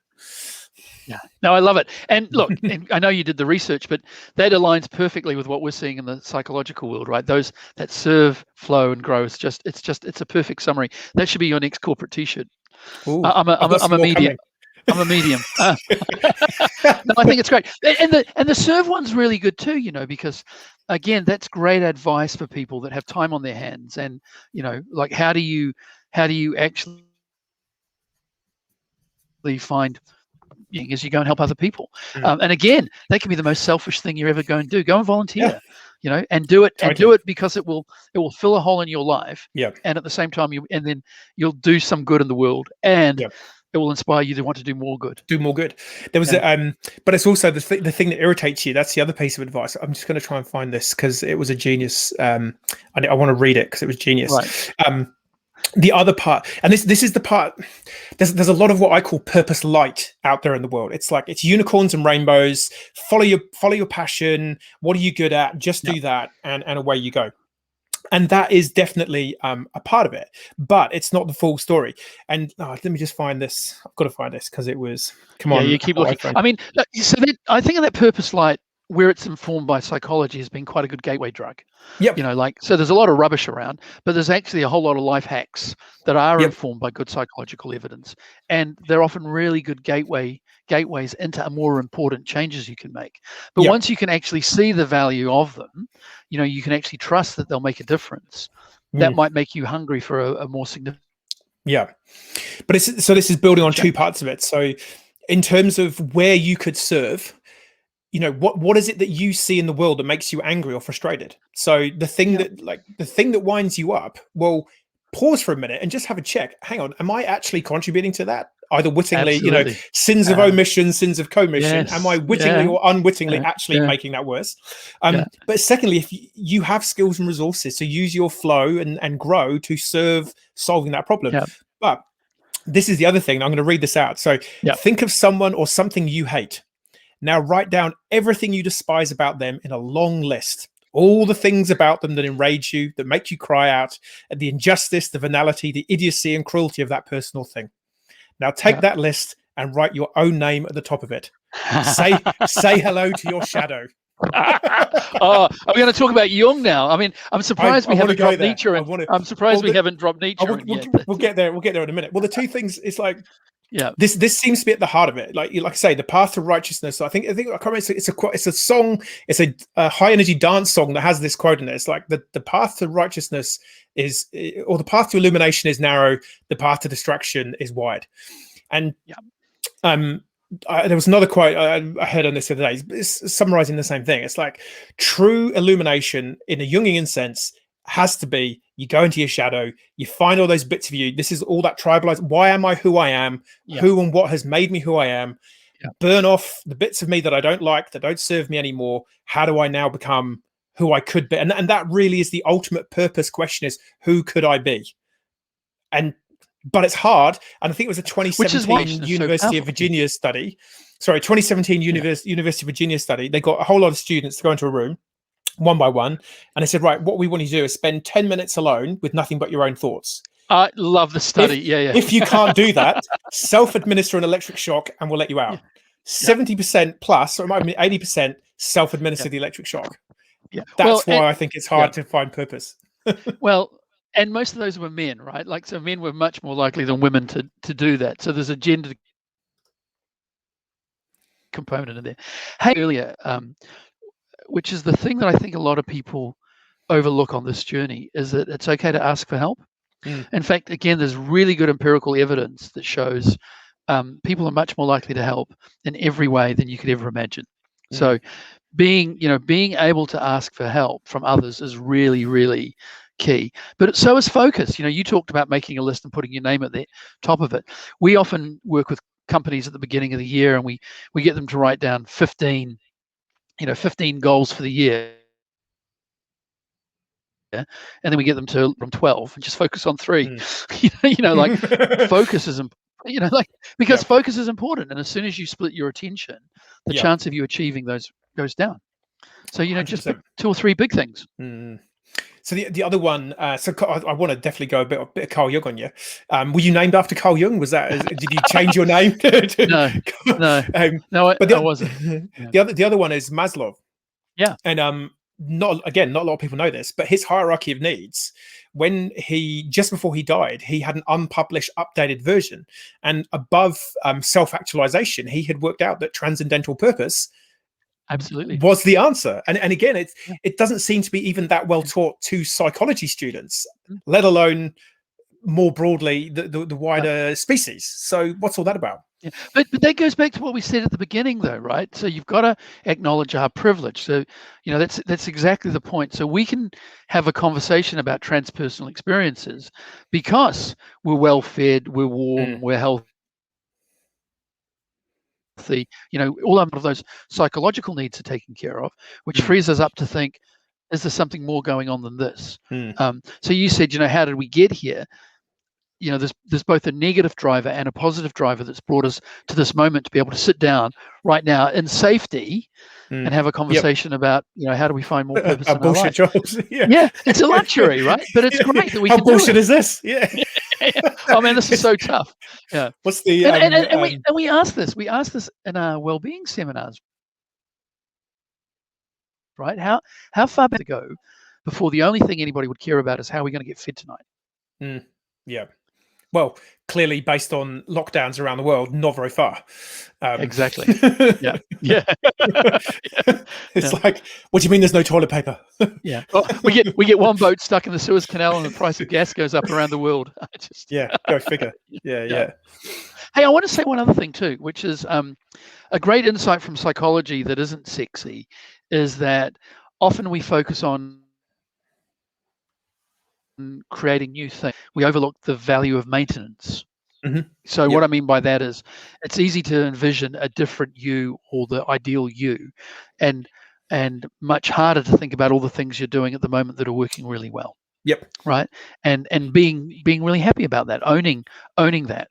Yeah, no, I love it. And look, and I know you did the research, but that aligns perfectly with what we're seeing in the psychological world, right? That serve, flow, and grow. It's a perfect summary. That should be your next corporate T-shirt. I'm a medium. I'm a medium. No, I think it's great. And the serve one's really good too, because again, that's great advice for people that have time on their hands. And like how do you actually find as you go and help other people. And again, that can be the most selfish thing you're ever going to do. Go and volunteer. and do it Totally. and do it because it will fill a hole in your life. Yeah. And at the same time, then you'll do some good in the world, and Yeah. it will inspire you to want to do more good. There was but it's also the thing that irritates you. That's the other piece of advice. I'm just going to try and find this because it was a genius. I want to read it because it was genius. Right. The other part, and this is the part, there's a lot of what I call purpose light out there in the world. It's like, it's unicorns and rainbows. Follow your passion. What are you good at? Just do that, and away you go. And that is definitely a part of it, but it's not the full story. And let me just find this. I've got to find this because it was, come on. You keep looking. I mean, so I think that purpose light, where it's informed by psychology, has been quite a good gateway drug. Yep. So there's a lot of rubbish around, but there's actually a whole lot of life hacks that are informed by good psychological evidence, and they're often really good gateways into more important changes you can make. But once you can actually see the value of them, you can actually trust that they'll make a difference. That might make you hungry for a more significant. Yeah, but this is building on two parts of it. So in terms of where you could serve, what is it that you see in the world that makes you angry or frustrated? So the thing that winds you up, well, pause for a minute and just have a check. Hang on, am I actually contributing to that? Either wittingly, sins of omission, sins of commission. Yes, am I wittingly or unwittingly actually making that worse? But secondly, if you have skills and resources to use your flow and grow to serve solving that problem. But this is the other thing. I'm going to read this out. So think of someone or something you hate. Now write down everything you despise about them in a long list. All the things about them that enrage you, that make you cry out at the injustice, the venality, the idiocy and cruelty of that personal thing. Now take that list and write your own name at the top of it. Say hello to your shadow. Are we going to talk about Jung now? I mean, I'm surprised we haven't dropped Nietzsche. I'm surprised we haven't dropped Nietzsche. We'll get there. We'll get there in a minute. Well, the two things, it's like, this seems to be at the heart of it. Like I say, the path to righteousness. I think I can't remember, it's a song. It's a high energy dance song that has this quote in it. It's like the path to righteousness or the path to illumination is narrow. The path to distraction is wide. And there was another quote I heard on this the other day. It's summarizing the same thing. It's like true illumination in a Jungian sense has to be, you go into your shadow, you find all those bits of you. This is all that tribalized. Why am I who I am? Who and what has made me who I am? Burn off the bits of me that I don't like, that don't serve me anymore. How do I now become who I could be? And that really is the ultimate purpose question, is who could I be? But it's hard. And I think it was a 2017 University of Virginia study. Sorry, 2017 University of Virginia study. They got a whole lot of students to go into a room one by one. And they said, right, what we want you to do is spend 10 minutes alone with nothing but your own thoughts. I love the study. If you can't do that, self-administer an electric shock and we'll let you out. 70% plus, or it might be 80% self-administer the electric shock. That's why I think it's hard to find purpose. Well, and most of those were men, right? Like, so men were much more likely than women to do that. So there's a gender component in there. Hey, earlier, which is the thing that I think a lot of people overlook on this journey, is that it's okay to ask for help. In fact, again, there's really good empirical evidence that shows people are much more likely to help in every way than you could ever imagine. So being able to ask for help from others is really, really key. But so is focus. You talked about making a list and putting your name at the top of it. We often work with companies at the beginning of the year, and we get them to write down 15 goals for the year. And then we get them to from 12 and just focus on 3. Like focus is because focus is important. And as soon as you split your attention, the chance of you achieving those goes down. So, just pick 2 or 3 big things. So the other one, I want to definitely go a bit of Carl Jung on you. Were you named after Carl Jung? Was that? Did you change your name? No, I wasn't. The other one is Maslow. Yeah, and not a lot of people know this, but his hierarchy of needs, when just before he died, he had an unpublished, updated version, and above self-actualization, he had worked out that transcendental purpose absolutely was the answer. And again, it doesn't seem to be even that well taught to psychology students, let alone more broadly the wider species. So what's all that about? Yeah. But that goes back to what we said at the beginning, though, right? So you've got to acknowledge our privilege. So, that's exactly the point. So we can have a conversation about transpersonal experiences because we're well fed, we're warm, we're healthy. All of those psychological needs are taken care of, which frees us up to think, is there something more going on than this? So you said, how did we get here? There's both a negative driver and a positive driver that's brought us to this moment to be able to sit down right now in safety and have a conversation about, how do we find more purpose in our bullshit life? Jobs. Yeah, it's a luxury, right? But it's great that we can do it. How bullshit is this? Yeah. Oh man, this is so tough. Yeah. What's the and we ask this. We ask this in our wellbeing seminars, right? How far back to go before the only thing anybody would care about is how we're going to get fed tonight? Yeah. Well, clearly, based on lockdowns around the world, not very far. Exactly. Yeah. It's like, what do you mean? There's no toilet paper? Yeah. Well, we get one boat stuck in the Suez Canal, and the price of gas goes up around the world. Go figure. Yeah. Hey, I want to say one other thing too, which is a great insight from psychology that isn't sexy, is that often we focus on creating new things. We overlook the value of maintenance. So what I mean by that is it's easy to envision a different you or the ideal you, and much harder to think about all the things you're doing at the moment that are working really well. Right. And being really happy about that, owning that.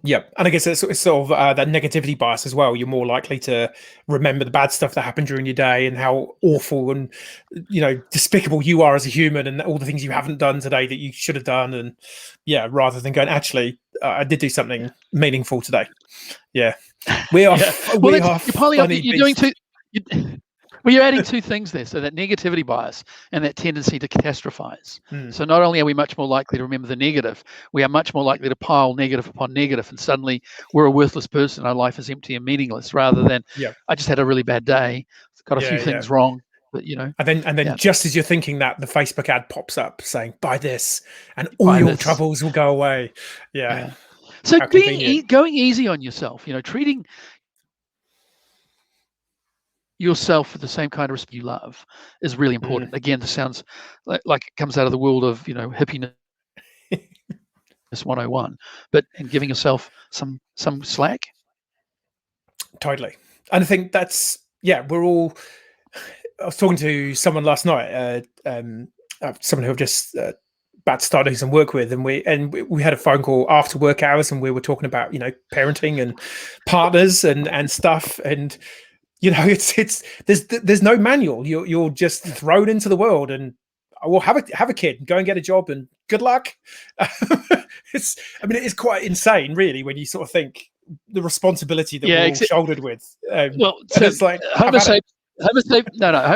And I guess it's sort of that negativity bias as well. You're more likely to remember the bad stuff that happened during your day and how awful and despicable you are as a human, and all the things you haven't done today that you should have done. And rather than going, actually, I did do something meaningful today. We are. You're doing two. Well, you're adding two things there. So that negativity bias and that tendency to catastrophize. So not only are we much more likely to remember the negative, we are much more likely to pile negative upon negative, and suddenly we're a worthless person. Our life is empty and meaningless, rather than I just had a really bad day, got a few things wrong. But and then just as you're thinking that, the Facebook ad pops up saying, "Buy this, and all your troubles will go away." So going easy on yourself, treating yourself with the same kind of respect you love is really important. Again, this sounds like it comes out of the world of hippiness 101, and giving yourself some slack. Totally. And I think that's we're all. I was talking to someone last night, someone who I've just about to start doing some work with, and we had a phone call after work hours, and we were talking about parenting and partners and stuff, and it's there's no manual. You're just thrown into the world, and have a kid, go and get a job, and good luck. It is quite insane, really, when you sort of think the responsibility that we're all shouldered with. It's like Homo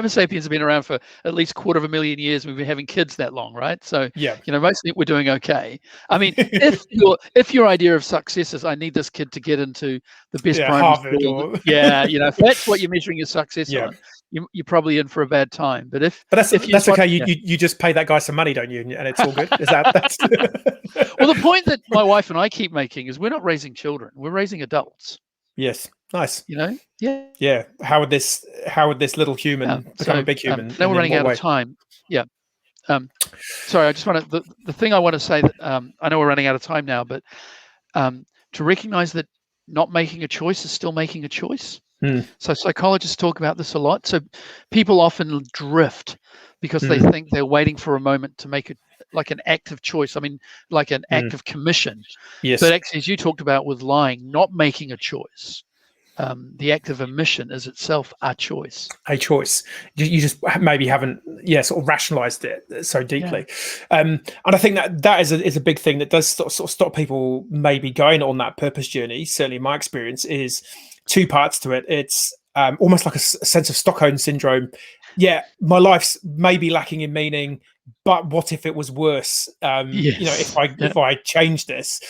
sapiens have been around for at least 250,000 years. We've been having kids that long, right? So mostly we're doing okay. I mean, if your idea of success is I need this kid to get into the best primary school, if that's what you're measuring your success on, you're probably in for a bad time. But that's okay. You just pay that guy some money, don't you? And it's all good. Is that's well, the point that my wife and I keep making is we're not raising children, we're raising adults. Yes. Nice. How would this little human become a big human? Now we're running out of time. Sorry, I just want to the thing I want to say that I know we're running out of time now, but to recognize that not making a choice is still making a choice. So psychologists talk about this a lot. So people often drift because they think they're waiting for a moment to make it like an active choice. I mean, like an active commission. Yes. But actually, as you talked about with lying, not making a choice. The act of omission is itself a choice. A choice. You just maybe haven't, sort of rationalized it so deeply. And I think that is a big thing that does sort of stop people maybe going on that purpose journey. Certainly, my experience is two parts to it. It's almost like a sense of Stockholm syndrome. My life's maybe lacking in meaning, but what if it was worse? If I change this.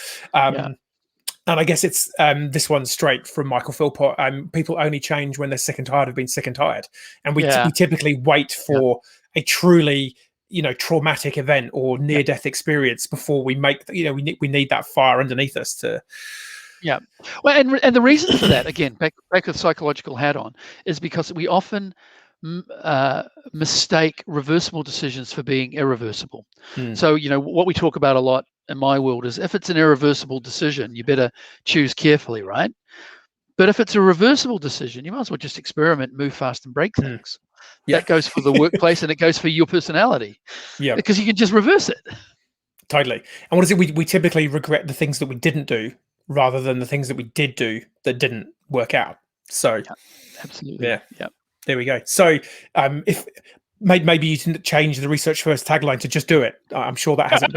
And I guess it's this one's straight from Michael Philpott. People only change when they're sick and tired of being sick and tired. And we typically wait for a truly, traumatic event or near-death experience before we make, we need that fire underneath us to. Yeah. Well, and the reason for that, again, back with psychological hat on, is because we often mistake reversible decisions for being irreversible. So, what we talk about a lot in my world is, if it's an irreversible decision, you better choose carefully, right? But if it's a reversible decision, you might as well just experiment, move fast, and break things. That goes for the workplace, and it goes for your personality. Yeah, because you can just reverse it. Totally. And what is it? We typically regret the things that we didn't do rather than the things that we did do that didn't work out. So, absolutely. Yeah. There we go. So, if maybe you can change the research first tagline to just do it. I'm sure that hasn't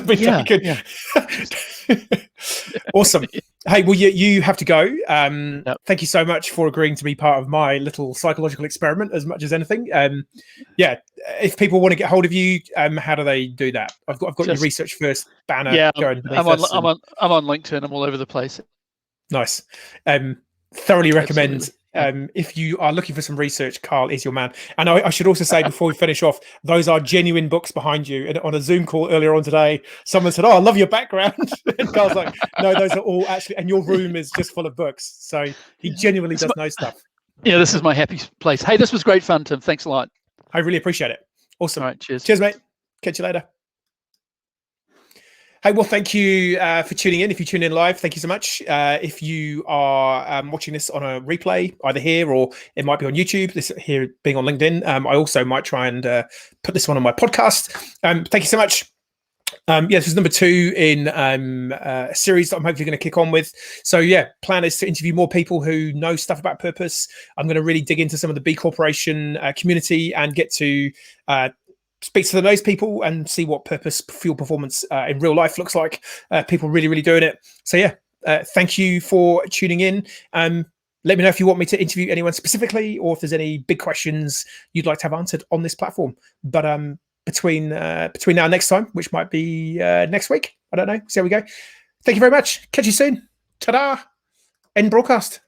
been taken. Yeah. Awesome. Hey, well, you have to go. Thank you so much for agreeing to be part of my little psychological experiment as much as anything. If people want to get hold of you, how do they do that? I've got your research first banner. Yeah, I'm on LinkedIn. I'm all over the place. Nice. Thoroughly recommend. If you are looking for some research, Carl is your man. And I should also say, before we finish off, those are genuine books behind you. And on a Zoom call earlier on today, someone said, "Oh, I love your background." And Carl's like, "No, those are all actually," and your room is just full of books. So he genuinely does know stuff. Yeah, this is my happy place. Hey, this was great fun, Tim. Thanks a lot. I really appreciate it. Awesome. All right, cheers. Cheers, mate. Catch you later. Hey, well, thank you for tuning in. If you tune in live, thank you so much. If you are watching this on a replay, either here or it might be on YouTube, this here being on LinkedIn, I also might try and put this one on my podcast. Thank you so much. This is number 2 in a series that I'm hopefully going to kick on with. So plan is to interview more people who know stuff about purpose. I'm going to really dig into some of the B Corporation community and get to speak to those people and see what purpose fuel performance in real life looks like. People really, really doing it. So thank you for tuning in. Let me know if you want me to interview anyone specifically, or if there's any big questions you'd like to have answered on this platform. But between now and next time, which might be next week, I don't know. See how we go. Thank you very much. Catch you soon. Ta-da. End broadcast.